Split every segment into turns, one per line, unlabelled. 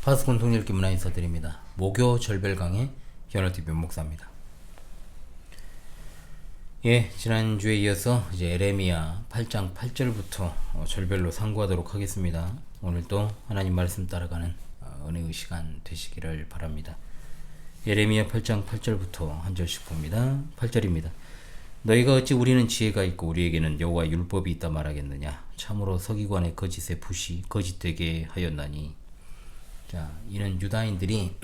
파스콘 통일기 문화 인사드립니다. 모교 절별 강의 현어TV 목사입니다. 지난주에 이어서 이제 에레미야 8장 8절부터 절별로 상고하도록 하겠습니다. 오늘도 하나님 말씀 따라가는 은혜의 시간 되시기를 바랍니다. 에레미야 8장 8절부터 한 절씩 봅니다. 8절입니다. 너희가 어찌 우리는 지혜가 있고 우리에게는 여호와 율법이 있다 말하겠느냐. 참으로 서기관의 거짓의 붓이 거짓되게 하였나니. 자, 이는 유다인들이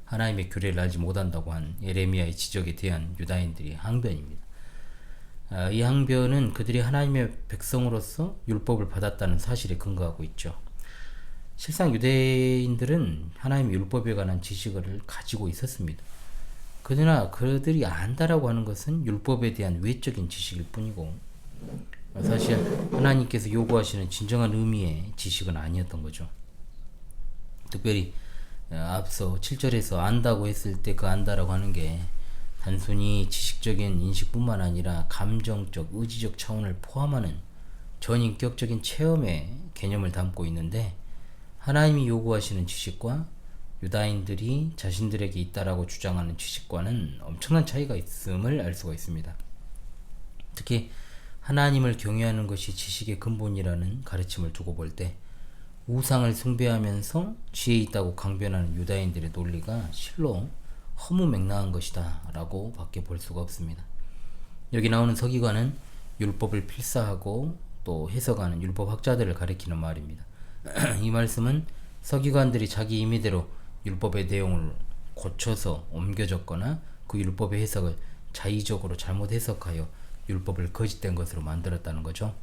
하나님의 규례를 알지 못한다고 한 에레미야의 지적에 대한 유다인들의 항변입니다. 이 항변은 그들이 하나님의 백성으로서 율법을 받았다는 사실에 근거하고 있죠. 실상 유대인들은 하나님의 율법에 관한 지식을 가지고 있었습니다. 그러나 그들이 안다라고 하는 것은 율법에 대한 외적인 지식일 뿐이고 사실 하나님께서 요구하시는 진정한 의미의 지식은 아니었던 거죠. 특별히 앞서 7절에서 안다고 했을 때 그 안다라고 하는 게 단순히 지식적인 인식뿐만 아니라 감정적, 의지적 차원을 포함하는 전인격적인 체험의 개념을 담고 있는데, 하나님이 요구하시는 지식과 유다인들이 자신들에게 있다라고 주장하는 지식과는 엄청난 차이가 있음을 알 수가 있습니다. 특히 하나님을 경외하는 것이 지식의 근본이라는 가르침을 두고 볼 때 우상을 숭배하면서 지혜 있다고 강변하는 유다인들의 논리가 실로 허무맹랑한 것이다 라고 밖에 볼 수가 없습니다. 여기 나오는 서기관은 율법을 필사하고 또 해석하는 율법학자들을 가리키는 말입니다. 이 말씀은 서기관들이 자기 임의대로 율법의 내용을 고쳐서 옮겨 적거나 그 율법의 해석을 자의적으로 잘못 해석하여 율법을 거짓된 것으로 만들었다는 거죠.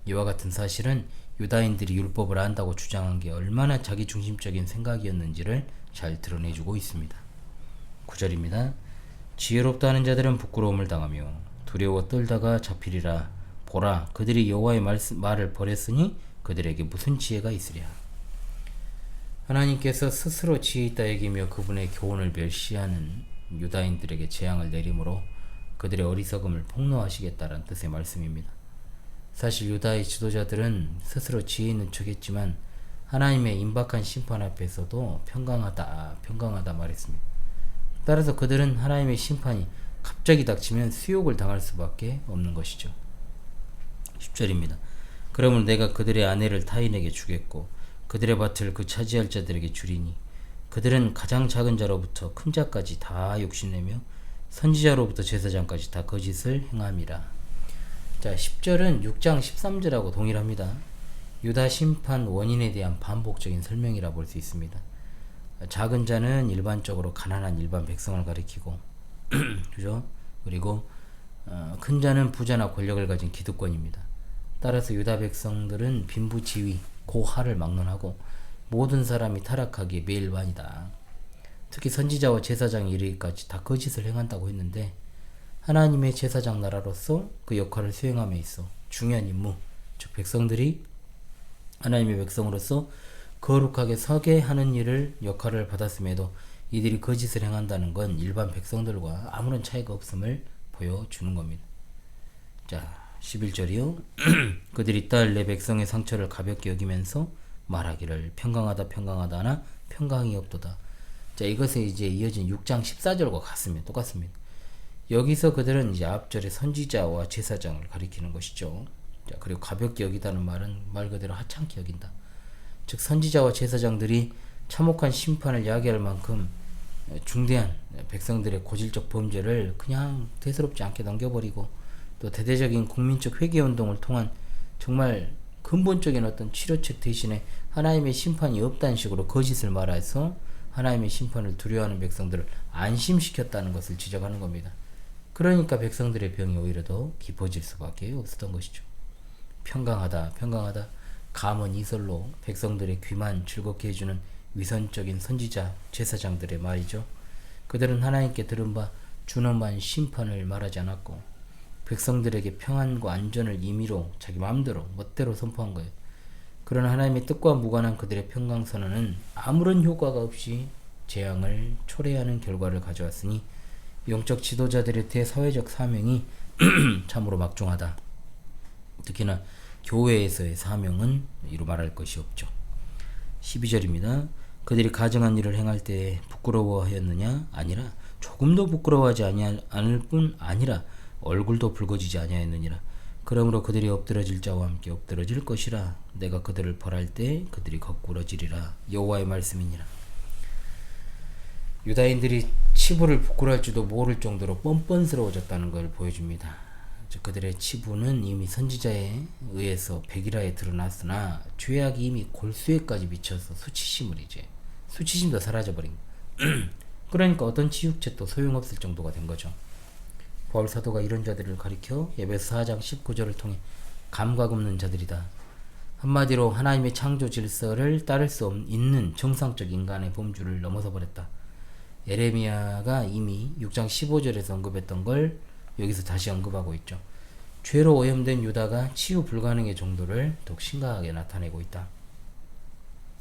이와 같은 사실은 유다인들이 율법을 안다고 주장한 게 얼마나 자기중심적인 생각이었는지를 잘 드러내주고 있습니다. 9절입니다. 지혜롭다 하는 자들은 부끄러움을 당하며 두려워 떨다가 잡히리라. 보라, 그들이 여호와의 말을 버렸으니 그들에게 무슨 지혜가 있으랴. 하나님께서 스스로 지혜 있다 여기며 그분의 교훈을 멸시하는 유다인들에게 재앙을 내림으로 그들의 어리석음을 폭로하시겠다는 뜻의 말씀입니다. 사실 유다의 지도자들은 스스로 지혜 있는 척했지만 하나님의 임박한 심판 앞에서도 평강하다 말했습니다. 따라서 그들은 하나님의 심판이 갑자기 닥치면 수욕을 당할 수밖에 없는 것이죠. 10절입니다. 그러면 내가 그들의 아내를 타인에게 주겠고 그들의 밭을 그 차지할 자들에게 주리니 그들은 가장 작은 자로부터 큰 자까지 다 욕심내며 선지자로부터 제사장까지 다 거짓을 행함이라. 자, 10절은 6장 13절하고 동일합니다. 유다 심판 원인에 대한 반복적인 설명이라 볼 수 있습니다. 작은 자는 일반적으로 가난한 일반 백성을 가리키고 그죠? 그리고 큰 자는 부자나 권력을 가진 기득권입니다. 따라서 유다 백성들은 빈부지위, 고하를 막론하고 모든 사람이 타락하기에 매일반이다. 특히 선지자와 제사장이 이르기까지 다 거짓을 행한다고 했는데, 하나님의 제사장 나라로서 그 역할을 수행함에 있어 중요한 임무, 즉 백성들이 하나님의 백성으로서 거룩하게 서게 하는 역할을 받았음에도 이들이 거짓을 행한다는 건 일반 백성들과 아무런 차이가 없음을 보여주는 겁니다. 자, 11절이요. 그들이 딸 내 백성의 상처를 가볍게 여기면서 말하기를 평강하다 하나 평강이 없도다. 자, 이것에 이제 이어진 6장 14절과 같습니다. 똑같습니다. 여기서 그들은 이제 앞절의 선지자와 제사장을 가리키는 것이죠. 자, 그리고 가볍게 여기다는 말은 말 그대로 하찮게 여긴다. 즉 선지자와 제사장들이 참혹한 심판을 야기할 만큼 중대한 백성들의 고질적 범죄를 그냥 대수롭지 않게 넘겨버리고 또 대대적인 국민적 회개운동을 통한 정말 근본적인 어떤 치료책 대신에 하나님의 심판이 없다는 식으로 거짓을 말해서 하나님의 심판을 두려워하는 백성들을 안심시켰다는 것을 지적하는 겁니다. 그러니까 백성들의 병이 오히려 더 깊어질 수밖에 없었던 것이죠. 평강하다 감언 이설로 백성들의 귀만 즐겁게 해주는 위선적인 선지자, 제사장들의 말이죠. 그들은 하나님께 들은 바 주는 반 심판을 말하지 않았고 백성들에게 평안과 안전을 임의로 자기 마음대로 멋대로 선포한 거예요. 그러나 하나님의 뜻과 무관한 그들의 평강선언은 아무런 효과가 없이 재앙을 초래하는 결과를 가져왔으니 영적 지도자들의 대사회적 사명이 참으로 막중하다. 특히나 교회에서의 사명은 이루 말할 것이 없죠. 12절입니다. 그들이 가증한 일을 행할 때 부끄러워하였느냐? 아니라 조금도 부끄러워하지 않을 뿐 아니라 얼굴도 붉어지지 아니하였느니라. 그러므로 그들이 엎드러질 자와 함께 엎드러질 것이라. 내가 그들을 벌할 때 그들이 거꾸러지리라. 여호와의 말씀이니라. 유다인들이 치부를 부끄러워할 줄도 모를 정도로 뻔뻔스러워졌다는 걸 보여줍니다. 그들의 치부는 이미 선지자에 의해서 백일화에 드러났으나 죄악이 이미 골수에까지 미쳐서 수치심도 사라져버린 그러니까 어떤 치유책도 소용없을 정도가 된 거죠. 바울 사도가 이런 자들을 가리켜 에베소 4장 19절을 통해 감각 없는 자들이다. 한마디로 하나님의 창조 질서를 따를 수 있는 정상적 인간의 범주를 넘어서 버렸다. 에레미야가 이미 6장 15절에서 언급했던 걸 여기서 다시 언급하고 있죠. 죄로 오염된 유다가 치유 불가능의 정도를 더욱 심각하게 나타내고 있다.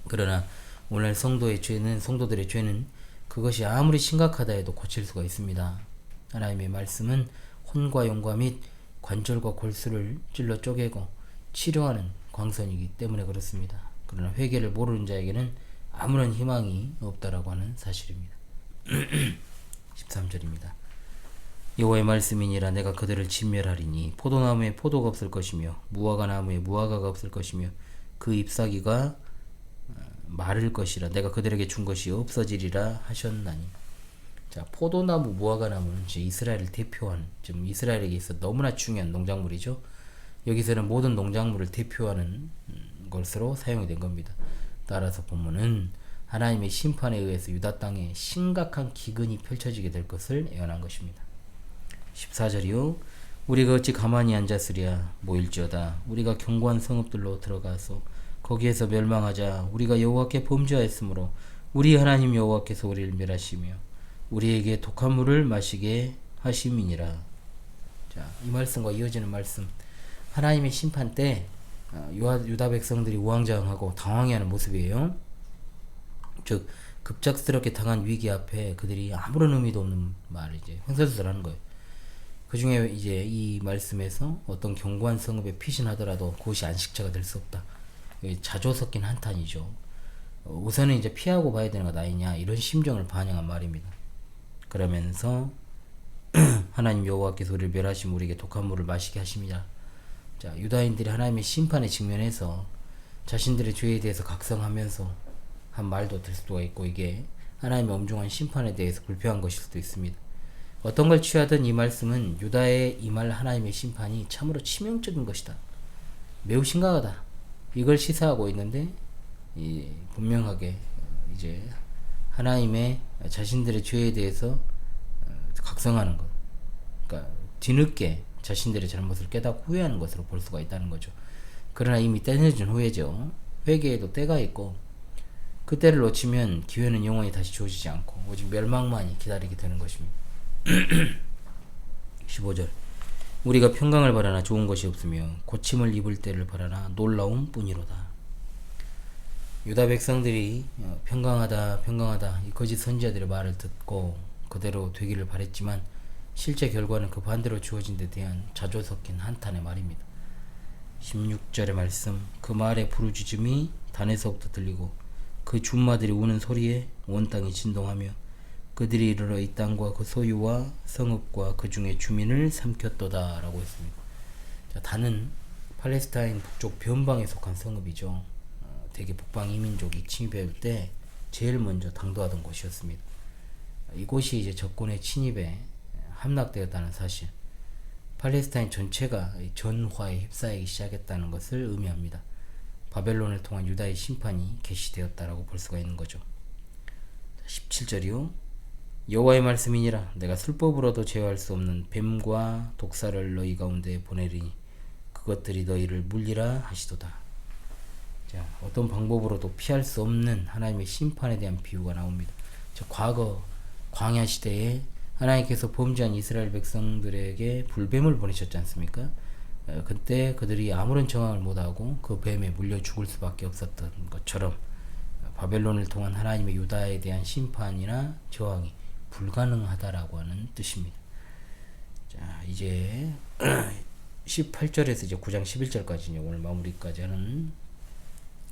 그러나 오늘 성도들의 죄는 그것이 아무리 심각하다 해도 고칠 수가 있습니다. 하나님의 말씀은 혼과 용과 및 관절과 골수를 찔러 쪼개고 치료하는 광선이기 때문에 그렇습니다. 그러나 회개를 모르는 자에게는 아무런 희망이 없다라고 하는 사실입니다. 13절입니다. 여호와의 말씀이니라. 내가 그들을 진멸하리니 포도나무에 포도가 없을 것이며 무화과 나무에 무화과가 없을 것이며 그 잎사귀가 마를 것이라. 내가 그들에게 준 것이 없어지리라 하셨나니. 자, 포도나무, 무화과나무는 이스라엘을 대표하는, 지금 이스라엘에게 있어 너무나 중요한 농작물이죠. 여기서는 모든 농작물을 대표하는 것으로 사용이 된 겁니다. 따라서 본문은 하나님의 심판에 의해서 유다 땅에 심각한 기근이 펼쳐지게 될 것을 예언한 것입니다. 14절이요. 우리가 어찌 가만히 앉았으랴. 모일지어다. 우리가 견고한 성읍들로 들어가서 거기에서 멸망하자. 우리가 여호와께 범죄하였으므로 우리 하나님 여호와께서 우리를 멸하시며 우리에게 독한 물을 마시게 하심이니라. 자, 이 말씀과 이어지는 말씀. 하나님의 심판 때 유다 백성들이 우왕좌왕하고 당황해하는 모습이에요. 즉 급작스럽게 당한 위기 앞에 그들이 아무런 의미도 없는 말을 이제 횡설수설하는 거예요. 그 중에 이제 이 말씀에서 어떤 견고한 성읍에 피신하더라도 그것이 안식처가 될 수 없다. 자조 섞인 한탄이죠. 우선은 이제 피하고 봐야 되는 것 아니냐, 이런 심정을 반영한 말입니다. 그러면서 하나님 여호와께서 우리를 멸하시면 우리에게 독한 물을 마시게 하십니다. 자, 유다인들이 하나님의 심판에 직면해서 자신들의 죄에 대해서 각성하면서 한 말도 될 수도 있고, 이게 하나님의 엄중한 심판에 대해서 불평한 것일 수도 있습니다. 어떤 걸 취하든 이 말씀은 유다의 임할 하나님의 심판이 참으로 치명적인 것이다, 매우 심각하다, 이걸 시사하고 있는데, 분명하게 이제 하나님의 자신들의 죄에 대해서 각성하는 것, 그러니까 뒤늦게 자신들의 잘못을 깨닫고 후회하는 것으로 볼 수가 있다는 거죠. 그러나 이미 때늦은 후회죠. 회개에도 때가 있고, 그 때를 놓치면 기회는 영원히 다시 주어지지 않고 오직 멸망만이 기다리게 되는 것입니다. 15절. 우리가 평강을 바라나 좋은 것이 없으며 고침을 입을 때를 바라나 놀라움 뿐이로다. 유다 백성들이 평강하다 이 거짓 선지자들의 말을 듣고 그대로 되기를 바랬지만 실제 결과는 그 반대로 주어진 데 대한 자조 섞인 한탄의 말입니다. 16절의 말씀. 그 말의 부르짖음이 단에서부터 들리고 그 준마들이 우는 소리에 온 땅이 진동하며 그들이 이르러 이 땅과 그 소유와 성읍과 그 중에 주민을 삼켰도다 라고 했습니다. 자, 단은 팔레스타인 북쪽 변방에 속한 성읍이죠. 대개 북방 이민족이 침입할 때 제일 먼저 당도하던 곳이었습니다. 이곳이 이제 적군의 침입에 함락되었다는 사실, 팔레스타인 전체가 전화에 휩싸이기 시작했다는 것을 의미합니다. 바벨론을 통한 유다의 심판이 계시되었다라고 볼 수가 있는 거죠. 17절이요. 여호와의 말씀이니라. 내가 술법으로도 제어할 수 없는 뱀과 독사를 너희 가운데 보내리니 그것들이 너희를 물리라 하시도다. 자, 어떤 방법으로도 피할 수 없는 하나님의 심판에 대한 비유가 나옵니다. 과거 광야 시대에 하나님께서 범죄한 이스라엘 백성들에게 불뱀을 보내셨지 않습니까? 그때 그들이 아무런 저항을 못하고 그 뱀에 물려 죽을 수밖에 없었던 것처럼 바벨론을 통한 하나님의 유다에 대한 심판이나 저항이 불가능하다라고 하는 뜻입니다. 자, 이제 18절에서 이제 9장 11절까지 오늘 마무리까지 하는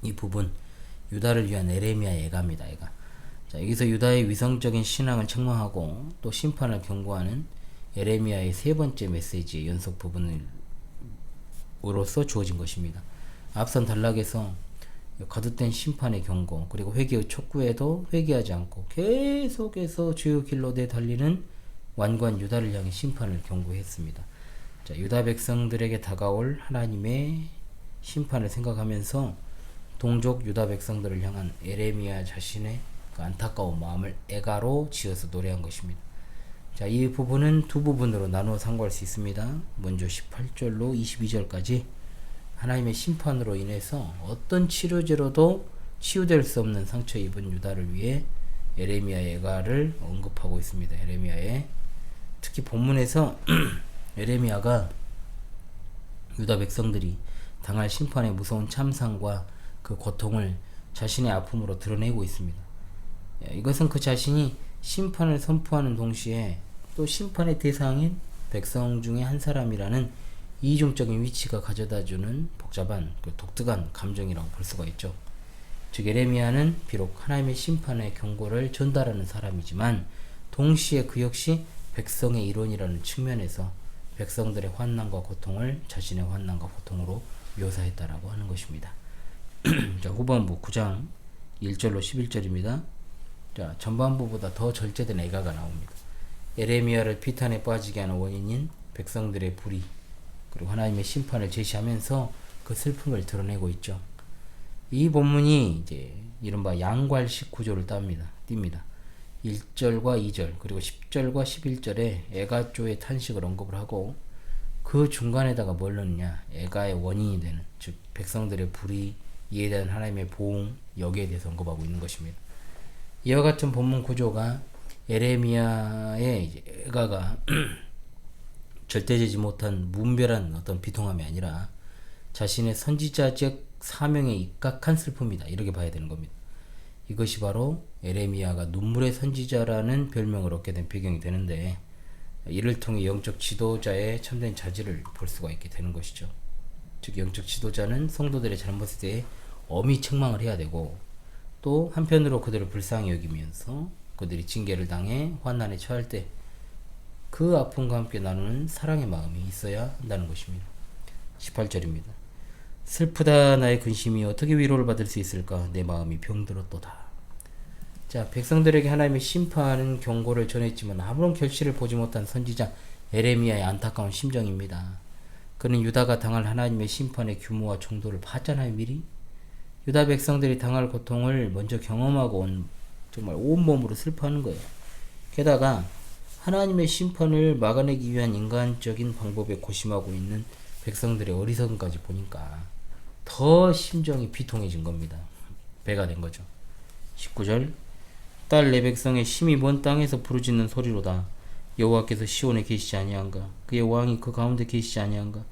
이 부분, 유다를 위한 에레미야의 애가입니다. 애가. 자, 여기서 유다의 위성적인 신앙을 책망하고 또 심판을 경고하는 에레미야의 세 번째 메시지의 연속 부분으로서 주어진 것입니다. 앞선 단락에서 거듭된 심판의 경고, 그리고 회개의 촉구에도 회개하지 않고 계속해서 주의 길로 달리는 완고한 유다를 향해 심판을 경고했습니다. 자, 유다 백성들에게 다가올 하나님의 심판을 생각하면서 동족 유다 백성들을 향한 에레미야 자신의 그 안타까운 마음을 애가로 지어서 노래한 것입니다. 자, 이 부분은 두 부분으로 나누어 상고할 수 있습니다. 먼저 18절로 22절까지 하나님의 심판으로 인해서 어떤 치료제로도 치유될 수 없는 상처 입은 유다를 위해 에레미야의 애가를 언급하고 있습니다. 에레미야의 특히 본문에서 에레미야가 유다 백성들이 당할 심판의 무서운 참상과 그 고통을 자신의 아픔으로 드러내고 있습니다. 이것은 그 자신이 심판을 선포하는 동시에 또 심판의 대상인 백성 중에 한 사람이라는 이중적인 위치가 가져다주는 복잡한 그 독특한 감정이라고 볼 수가 있죠. 즉 에레미야는 비록 하나님의 심판의 경고를 전달하는 사람이지만 동시에 그 역시 백성의 일원이라는 측면에서 백성들의 환난과 고통을 자신의 환난과 고통으로 묘사했다라고 하는 것입니다. 자, 후반부 9장 1절로 11절입니다. 자, 전반부보다 더 절제된 애가가 나옵니다. 에레미야를 비탄에 빠지게 하는 원인인 백성들의 불의, 그리고 하나님의 심판을 제시하면서 그 슬픔을 드러내고 있죠. 이 본문이 이제 이른바 양괄식 구조를 띱니다. 1절과 2절 그리고 10절과 11절에 애가조의 탄식을 언급을 하고 그 중간에다가 뭘 넣느냐, 애가의 원인이 되는, 즉 백성들의 불의, 이에 대한 하나님의 보응, 여기에 대해서 언급하고 있는 것입니다. 이와 같은 본문 구조가 에레미야의 이제 애가가 절대되지 못한 무분별한 어떤 비통함이 아니라 자신의 선지자적 사명에 입각한 슬픔이다, 이렇게 봐야 되는 겁니다. 이것이 바로 에레미야가 눈물의 선지자라는 별명을 얻게 된 배경이 되는데, 이를 통해 영적 지도자의 참된 자질을 볼 수가 있게 되는 것이죠. 즉 영적 지도자는 성도들의 잘못에 대해 엄히 책망을 해야 되고, 또 한편으로 그들을 불쌍히 여기면서 그들이 징계를 당해 환난에 처할 때 그 아픔과 함께 나누는 사랑의 마음이 있어야 한다는 것입니다. 18절입니다. 슬프다 나의 근심이 어떻게 위로를 받을 수 있을까, 내 마음이 병들었도다. 자, 백성들에게 하나님의 심판은 경고를 전했지만 아무런 결실을 보지 못한 선지자 에레미야의 안타까운 심정입니다. 그는 유다가 당할 하나님의 심판의 규모와 정도를 봤잖아요, 미리. 유다 백성들이 당할 고통을 먼저 경험하고 정말 온몸으로 슬퍼하는 거예요. 게다가 하나님의 심판을 막아내기 위한 인간적인 방법에 고심하고 있는 백성들의 어리석음까지 보니까 더 심정이 비통해진 겁니다. 배가 된 거죠. 19절, 딸 내 백성의 심히 먼 땅에서 부르짖는 소리로다. 여호와께서 시온에 계시지 아니한가? 그의 왕이 그 가운데 계시지 아니한가?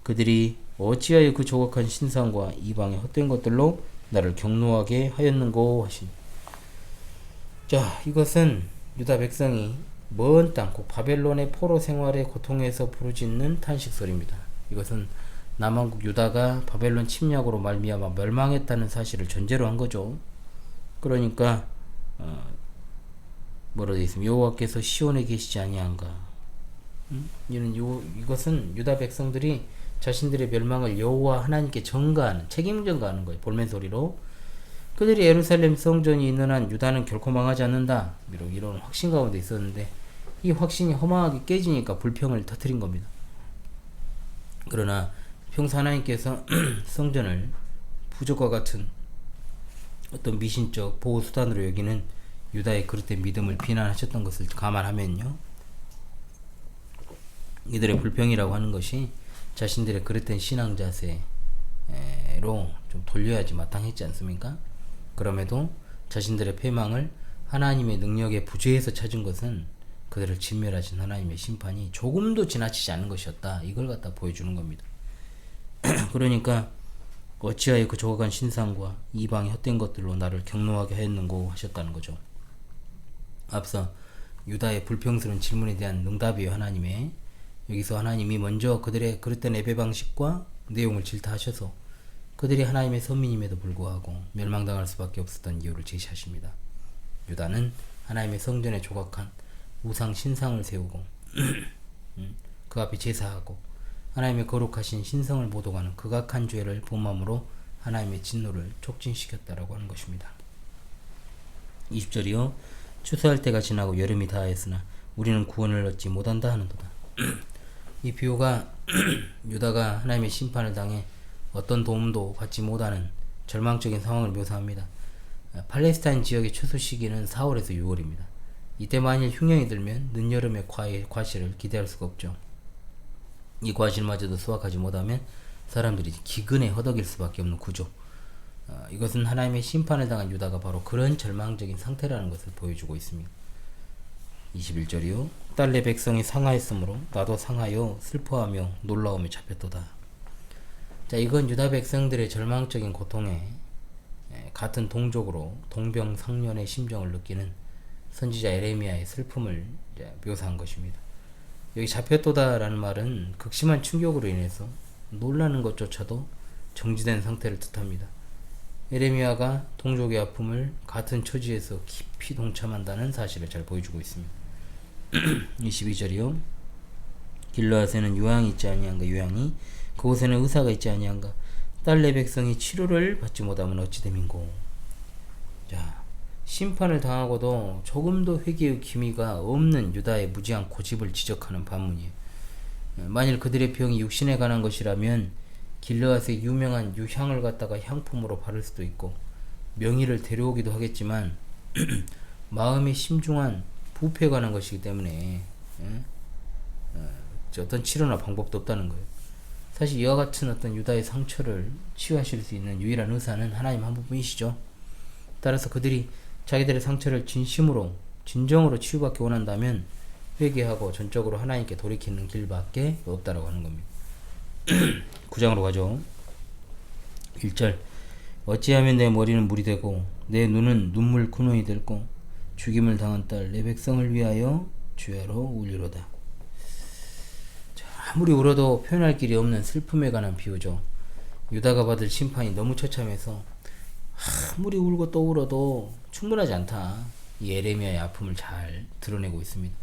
그들이 어찌하여 그 조각한 신상과 이방의 헛된 것들로 나를 경노하게 하였는고 하시니. 자, 이것은 유다 백성이 먼 땅, 곧 바벨론의 포로 생활의 고통에서 부르짖는 탄식 소리입니다. 이것은 남왕국 유다가 바벨론 침략으로 말미암아 멸망했다는 사실을 전제로 한 거죠. 그러니까 뭐라 되어 있습니까? 여호와께서 시온에 계시지 아니한가? 이것은 유다 백성들이 자신들의 멸망을 여호와 하나님께 전가하는, 책임 전가하는 거예요. 볼멘 소리로. 그들이 예루살렘 성전이 있는 한 유다는 결코 망하지 않는다, 이런 확신 가운데 있었는데 이 확신이 허망하게 깨지니까 불평을 터뜨린 겁니다. 그러나 평소 하나님께서 성전을 부적과 같은 어떤 미신적 보호수단으로 여기는 유다의 그릇된 믿음을 비난하셨던 것을 감안하면요, 이들의 불평이라고 하는 것이 자신들의 그릇된 신앙 자세로 좀 돌려야지 마땅했지 않습니까? 그럼에도 자신들의 패망을 하나님의 능력에 부재해서 찾은 것은 그들을 진멸하신 하나님의 심판이 조금도 지나치지 않은 것이었다, 이걸 갖다 보여주는 겁니다. 그러니까 어찌하여 그 조각한 신상과 이방의 헛된 것들로 나를 경노하게 하였는고 하셨다는 거죠. 앞서 유다의 불평스러운 질문에 대한 응답이에요, 하나님의. 여기서 하나님이 먼저 그들의 그릇된 예배 방식과 내용을 질타하셔서 그들이 하나님의 선민임에도 불구하고 멸망당할 수밖에 없었던 이유를 제시하십니다. 유다는 하나님의 성전에 조각한 우상 신상을 세우고 그 앞에 제사하고 하나님의 거룩하신 신성을 모독하는 극악한 죄를 본맘으로 하나님의 진노를 촉진시켰다라고 하는 것입니다. 20절이요. 추수할 때가 지나고 여름이 다하였으나 우리는 구원을 얻지 못한다 하는도다. 이 비유가 유다가 하나님의 심판을 당해 어떤 도움도 받지 못하는 절망적인 상황을 묘사합니다. 팔레스타인 지역의 추수 시기는 4월에서 6월입니다. 이때 만일 흉년이 들면 늦여름의 과실을 기대할 수가 없죠. 이 과실마저도 수확하지 못하면 사람들이 기근에 허덕일 수밖에 없는 구조. 이것은 하나님의 심판을 당한 유다가 바로 그런 절망적인 상태라는 것을 보여주고 있습니다. 21절이요. 딸 내 백성이 상하였으므로 나도 상하여 슬퍼하며 놀라움에 잡혔도다. 자, 이건 유다 백성들의 절망적인 고통에 같은 동족으로 동병상련의 심정을 느끼는 선지자 에레미야의 슬픔을 묘사한 것입니다. 여기 잡혔도다라는 말은 극심한 충격으로 인해서 놀라는 것조차도 정지된 상태를 뜻합니다. 에레미야가 동족의 아픔을 같은 처지에서 깊이 동참한다는 사실을 잘 보여주고 있습니다. 22절이요. 길르앗에는 요양이 있지 아니한가. 요양이 그곳에는 의사가 있지 아니한가. 딸 내 백성이 치료를 받지 못하면 어찌 됨인고. 자, 심판을 당하고도 조금도 회개의 기미가 없는 유다의 무지한 고집을 지적하는 반문이에요. 만일 그들의 병이 육신에 관한 것이라면 길르앗의 유명한 유향을 갖다가 향품으로 바를 수도 있고 명의를 데려오기도 하겠지만 마음의 심중한 부패에 관한 것이기 때문에 어떤 치료나 방법도 없다는 거예요. 사실 이와 같은 어떤 유다의 상처를 치유하실 수 있는 유일한 의사는 하나님 한 분뿐이시죠. 따라서 그들이 자기들의 상처를 진정으로 치유받기 원한다면 회개하고 전적으로 하나님께 돌이키는 길밖에 없다라고 하는 겁니다. 9장으로 가죠. 1절. 어찌하면 내 머리는 물이 되고 내 눈은 눈물 근원이 될고 죽임을 당한 딸 내 백성을 위하여 주야로 울리로다. 자, 아무리 울어도 표현할 길이 없는 슬픔에 관한 비유죠. 유다가 받을 심판이 너무 처참해서 아무리 울고 또 울어도 충분하지 않다. 이 에레미야의 아픔을 잘 드러내고 있습니다.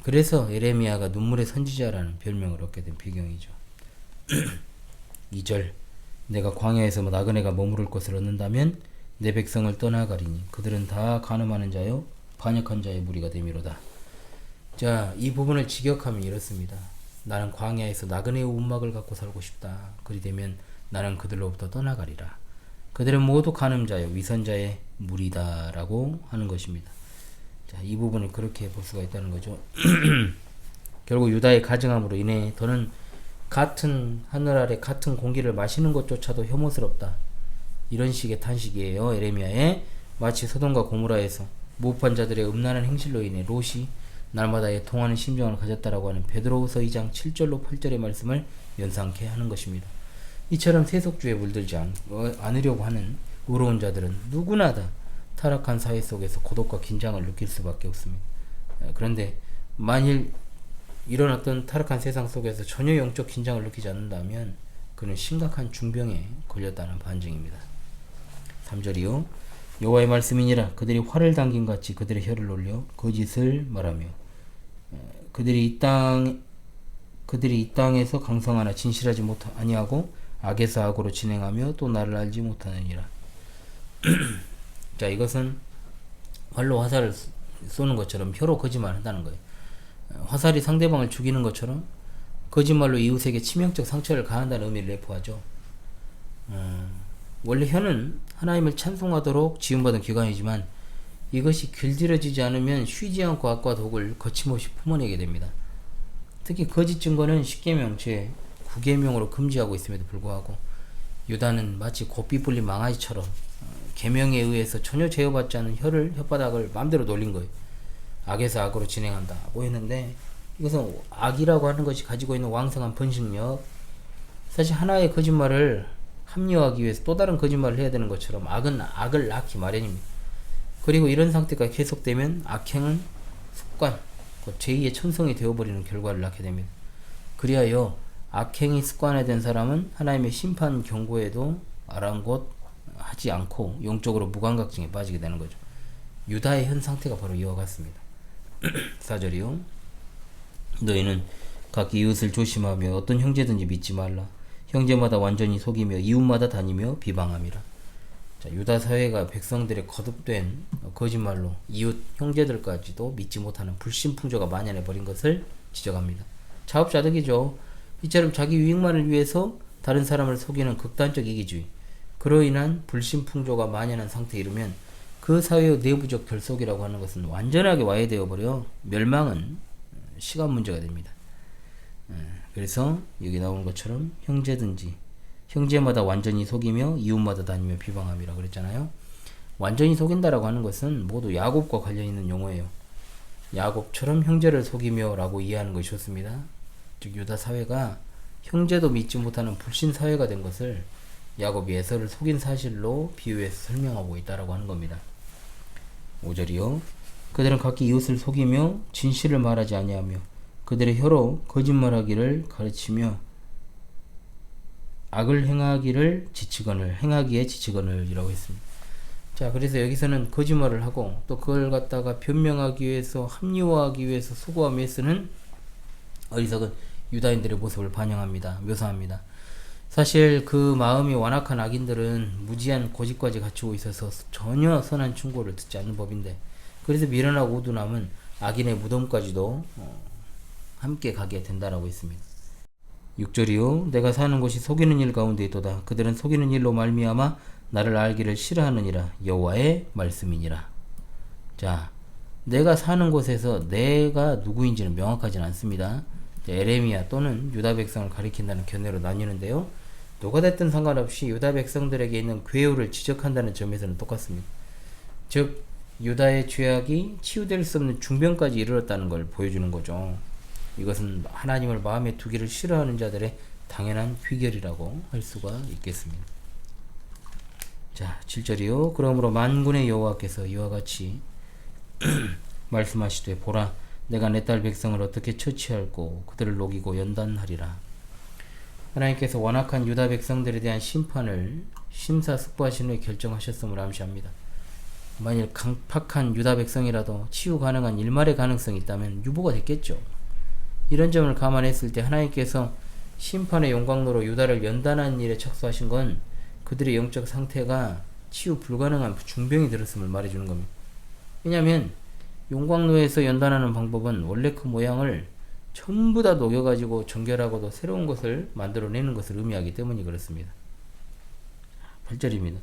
그래서 에레미야가 눈물의 선지자라는 별명을 얻게 된 배경이죠. 2절. 내가 광야에서 나그네가 머무를 곳을 얻는다면 내 백성을 떠나가리니 그들은 다 간음하는 자요 반역한 자의 무리가 되미로다. 자, 이 부분을 직역하면 이렇습니다. 나는 광야에서 나그네의 운막을 갖고 살고 싶다. 그리 되면 나는 그들로부터 떠나가리라. 그들은 모두 간음자요 위선자의 무리다라고 하는 것입니다. 자, 이 부분을 그렇게 볼 수가 있다는 거죠. 결국 유다의 가증함으로 인해 더는 같은 하늘 아래 같은 공기를 마시는 것조차도 혐오스럽다. 이런 식의 탄식이에요. 에레미야의 마치 소돔과 고모라에서 모압한 자들의 음란한 행실로 인해 롯이 날마다 애통하는 심정을 가졌다라고 하는 베드로후서 2장 7절로 8절의 말씀을 연상케 하는 것입니다. 이처럼 세속주의에 물들지 않으려고 하는 의로운 자들은 누구나 다 타락한 사회 속에서 고독과 긴장을 느낄 수밖에 없습니다. 그런데 만일 이런 어떤 타락한 세상 속에서 전혀 영적 긴장을 느끼지 않는다면 그는 심각한 중병에 걸렸다는 반증입니다. 3절이요. 여호와의 말씀이니라. 그들이 활을 당긴 같이 그들의 혀를 올려 거짓을 말하며 그들이 이 땅에서 강성하나 진실하지 아니하고 악에서 악으로 진행하며 또 나를 알지 못하느니라. 자, 이것은 활로 화살을 쏘는 것처럼 혀로 거짓말을 한다는 거예요. 화살이 상대방을 죽이는 것처럼 거짓말로 이웃에게 치명적 상처를 가한다는 의미를 내포하죠. 원래 혀는 하나님을 찬송하도록 지음받은 기관이지만 이것이 길들여지지 않으면 쉬지 않고 악과 독을 거침없이 품어내게 됩니다. 특히 거짓 증거는 10계명 제 9계명으로 금지하고 있음에도 불구하고 유다는 마치 고삐 불린 망아지처럼 계명에 의해서 전혀 제어받지 않은 혓바닥을 마음대로 놀린 거예요. 악에서 악으로 진행한다고 했는데 이것은 악이라고 하는 것이 가지고 있는 왕성한 번식력, 사실 하나의 거짓말을 합리화하기 위해서 또 다른 거짓말을 해야 되는 것처럼 악은 악을 낳기 마련입니다. 그리고 이런 상태가 계속되면 악행은 습관, 곧 제2의 천성이 되어버리는 결과를 낳게 됩니다. 그리하여 악행이 습관화된 사람은 하나님의 심판 경고에도 아랑곳하지 않고 영적으로 무감각증에 빠지게 되는 거죠. 유다의 현 상태가 바로 이와 같습니다. 4절이요. 너희는 각기 이웃을 조심하며 어떤 형제든지 믿지 말라. 형제마다 완전히 속이며 이웃마다 다니며 비방함이라. 자, 유다 사회가 백성들의 거듭된 거짓말로 이웃 형제들까지도 믿지 못하는 불신풍조가 만연해 버린 것을 지적합니다. 자업자득이죠. 이처럼 자기 유익만을 위해서 다른 사람을 속이는 극단적 이기주의, 그로 인한 불신풍조가 만연한 상태에 이르면 그 사회의 내부적 결속이라고 하는 것은 완전하게 와해되어 버려 멸망은 시간 문제가 됩니다. 그래서 여기 나오는 것처럼 형제마다 완전히 속이며 이웃마다 다니며 비방함이라 그랬잖아요. 완전히 속인다라고 하는 것은 모두 야곱과 관련 있는 용어예요. 야곱처럼 형제를 속이며 라고 이해하는 것이 좋습니다. 즉 유다 사회가 형제도 믿지 못하는 불신 사회가 된 것을 야곱이 에서를 속인 사실로 비유해서 설명하고 있다라고 하는 겁니다. 5절이요. 그들은 각기 이웃을 속이며 진실을 말하지 아니하며 그들의 혀로 거짓말하기를 가르치며 악을 행하기에 지치거늘 이라고 했습니다. 자, 그래서 여기서는 거짓말을 하고 또 그걸 갖다가 변명하기 위해서 합리화하기 위해서 수고하며 쓰는 어리석은 유다인들의 모습을 묘사합니다. 사실 그 마음이 완악한 악인들은 무지한 고집까지 갖추고 있어서 전혀 선한 충고를 듣지 않는 법인데, 그래서 미련하고 우둔함은 악인의 무덤까지도 함께 가게 된다라고 했습니다. 6절이요. 내가 사는 곳이 속이는 일 가운데 있도다. 그들은 속이는 일로 말미암아 나를 알기를 싫어하느니라. 여호와의 말씀이니라. 자, 내가 사는 곳에서 내가 누구인지는 명확하진 않습니다. 에레미야 또는 유다 백성을 가리킨다는 견해로 나뉘는데요. 누가 됐든 상관없이 유다 백성들에게 있는 괴우를 지적한다는 점에서는 똑같습니다. 즉 유다의 죄악이 치유될 수 없는 중병까지 이르렀다는 걸 보여주는 거죠. 이것은 하나님을 마음에 두기를 싫어하는 자들의 당연한 휘결이라고 할 수가 있겠습니다. 자, 7절이요. 그러므로 만군의 여호와께서 이와 같이 말씀하시되 보라, 내가 내 딸 백성을 어떻게 처치할꼬 그들을 녹이고 연단하리라. 하나님께서 완악한 유다 백성들에 대한 심판을 심사숙고하신 후에 결정하셨음을 암시합니다. 만일 강팍한 유다 백성이라도 치유 가능한 일말의 가능성이 있다면 유보가 됐겠죠. 이런 점을 감안했을 때 하나님께서 심판의 용광로로 유다를 연단하는 일에 착수하신 건 그들의 영적 상태가 치유 불가능한 중병이 들었음을 말해주는 겁니다. 왜냐하면 용광로에서 연단하는 방법은 원래 그 모양을 전부 다 녹여가지고 정결하고도 새로운 것을 만들어내는 것을 의미하기 때문이 그렇습니다. 8절입니다.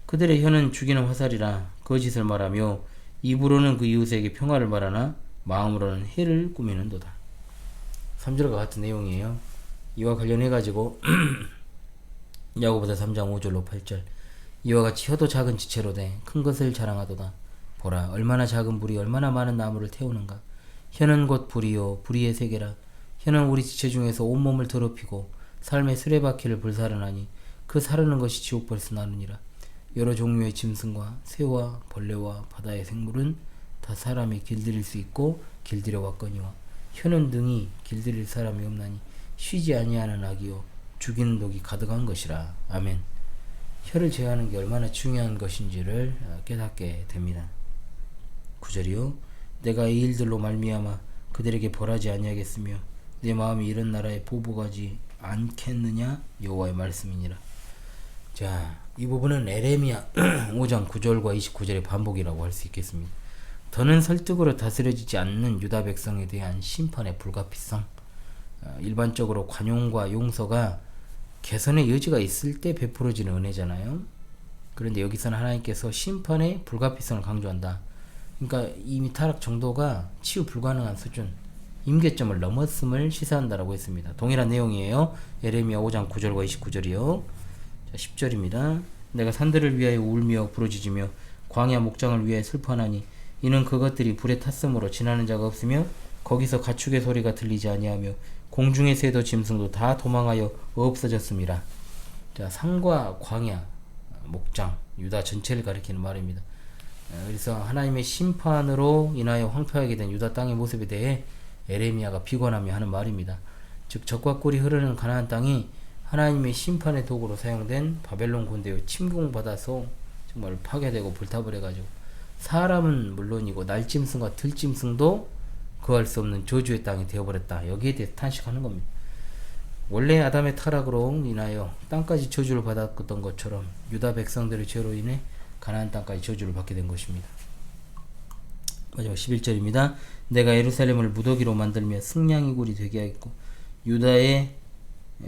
그들의 혀는 죽이는 화살이라 거짓을 말하며 입으로는 그 이웃에게 평화를 말하나 마음으로는 해를 꾸미는도다. 3절과 같은 내용이에요. 이와 관련해가지고 야고보서 3장 5절로 8절 이와 같이 혀도 작은 지체로 돼 큰 것을 자랑하도다. 보라, 얼마나 작은 불이 얼마나 많은 나무를 태우는가. 혀는 곧 불이요 불의의 세계라. 혀는 우리 지체 중에서 온몸을 더럽히고 삶의 수레바퀴를 불사르나니 그 사르는 것이 지옥벌에서 나느니라. 여러 종류의 짐승과 새와 벌레와 바다의 생물은 다 사람이 길들일 수 있고 길들여 왔거니와 혀는 능히 길들일 사람이 없나니 쉬지 아니하는 악이요 죽이는 독이 가득한 것이라. 아멘. 혀를 제어하는 게 얼마나 중요한 것인지를 깨닫게 됩니다. 9절이요. 내가 이 일들로 말미암아 그들에게 벌하지 아니하겠으며 내 마음이 이런 나라에 보복하지 않겠느냐 여호와의 말씀이니라. 자, 이 부분은 에레미야 5장 9절과 29절의 반복이라고 할 수 있겠습니다. 더는 설득으로 다스려지지 않는 유다 백성에 대한 심판의 불가피성, 일반적으로 관용과 용서가 개선의 여지가 있을 때 베풀어지는 은혜잖아요. 그런데 여기서는 하나님께서 심판의 불가피성을 강조한다. 그러니까 이미 타락 정도가 치유 불가능한 수준, 임계점을 넘었음을 시사한다라고 했습니다. 동일한 내용이에요. 에레미야 5장 9절과 29절이요. 자, 10절입니다. 내가 산들을 위하여 울며 부르짖으며 광야 목장을 위하여 슬퍼하나니 이는 그것들이 불에 탔으므로 지나는 자가 없으며 거기서 가축의 소리가 들리지 아니하며 공중의 새도 짐승도 다 도망하여 없어졌습니다. 자, 산과 광야, 목장, 유다 전체를 가리키는 말입니다. 그래서 하나님의 심판으로 인하여 황폐하게 된 유다 땅의 모습에 대해 에레미야가 비관하며 하는 말입니다. 즉 적과 꿀이 흐르는 가나안 땅이 하나님의 심판의 도구로 사용된 바벨론 군대의 침공받아서 정말 파괴되고 불타버려가지고 사람은 물론이고 날짐승과 들짐승도 구할 수 없는 저주의 땅이 되어버렸다. 여기에 대해 탄식하는 겁니다. 원래 아담의 타락으로 인하여 땅까지 저주를 받았던 것처럼 유다 백성들의 죄로 인해 가나안 땅까지 저주를 받게 된 것입니다. 마지막 11절입니다. 내가 예루살렘을 무더기로 만들며 승냥이 굴이 되게 하겠고 유다의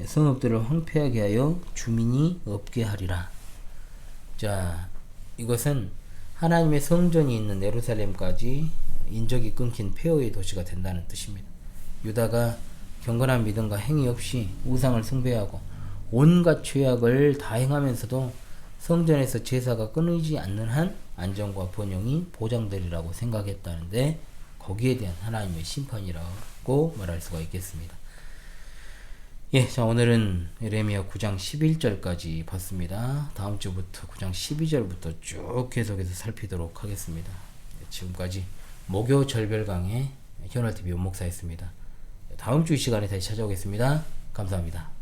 성읍들을 황폐하게 하여 주민이 없게 하리라. 자, 이것은 하나님의 성전이 있는 예루살렘까지 인적이 끊긴 폐허의 도시가 된다는 뜻입니다. 유다가 경건한 믿음과 행위 없이 우상을 숭배하고 온갖 죄악을 다 행하면서도 성전에서 제사가 끊이지 않는 한 안정과 번영이 보장되리라고 생각했다는데 거기에 대한 하나님의 심판이라고 말할 수가 있겠습니다. 예, 자 오늘은 예레미야 9장 11절까지 봤습니다. 다음 주부터 9장 12절부터 쭉 계속해서 살피도록 하겠습니다. 지금까지 목요 절별강의 현월TV 윤목사였습니다. 다음 주 이 시간에 다시 찾아오겠습니다. 감사합니다.